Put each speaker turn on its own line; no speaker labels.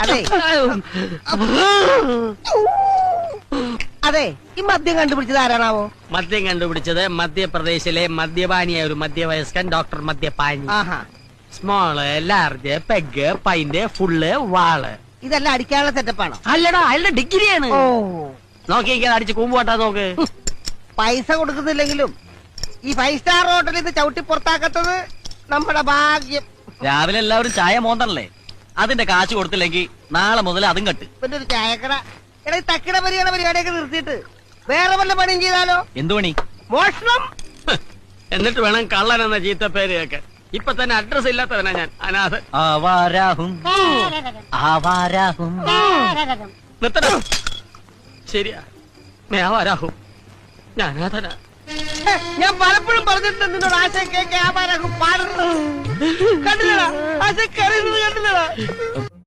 അതെ അതെ ഈ മദ്യം കണ്ടുപിടിച്ചത് ആരാണാവോ?
മദ്യം കണ്ടുപിടിച്ചത് മധ്യപ്രദേശിലെ മദ്യപാനിയായ ഒരു മധ്യവയസ്കൻ ഡോക്ടർ മദ്യപാനി.
ആഹാ,
small, large, peg, pint, full, വാള്.
ഇതെല്ലാം അടിക്കാനുള്ള സെറ്റപ്പാണോ?
അല്ലടാ, അയാളുടെ ഡിഗ്രിയാണ്.
ഓ,
നോക്കിയിരിക്കാതെ അടിച്ച് കൂമ്പോട്ടാ നോക്ക്.
പൈസ കൊടുക്കുന്നില്ലെങ്കിലും ഈ 5 സ്റ്റാർ ഹോട്ടലിൽ ഇത് ചവിട്ടി പുറത്താക്കത്തത് നമ്മുടെ ഭാഗ്യം.
രാവിലെ എല്ലാവരും ചായ മോന്തണല്ലേ, അതിന്റെ കാശ് കൊടുത്തില്ലെങ്കിൽ നാളെ മുതൽ അതും കെട്ട്.
പിന്നെ ഒരു ചായക്കട, എടാ ഈ തക്കിട പരിപാടിയൊക്കെ നിർത്തിയിട്ട് വേറെ വല്ല പണിയും ചെയ്താലോ?
എന്തു പണി?
മോഷണം.
എന്നിട്ട് വേണം കള്ളൻ എന്ന ചീത്ത പേര് കേൾക്കാൻ. ഇപ്പൊ തന്നെ അഡ്രസ് ഇല്ലാത്തവനാ ഞാൻ, അനാഥൻ.
ആവാരാഹും ആവാരാഹും.
നിർത്തണം. ശരിയാ, മേവാരാഹും ഞാൻ അനാഥനാ.
ഞാൻ പലപ്പോഴും പറഞ്ഞിട്ടുണ്ട് നിന്നോട് ആശ കേക്ക് ആപാരാക്കും പാടുന്നത് കണ്ടില്ലടാ, ആശ കരയുന്നത് കണ്ടില്ലടാ.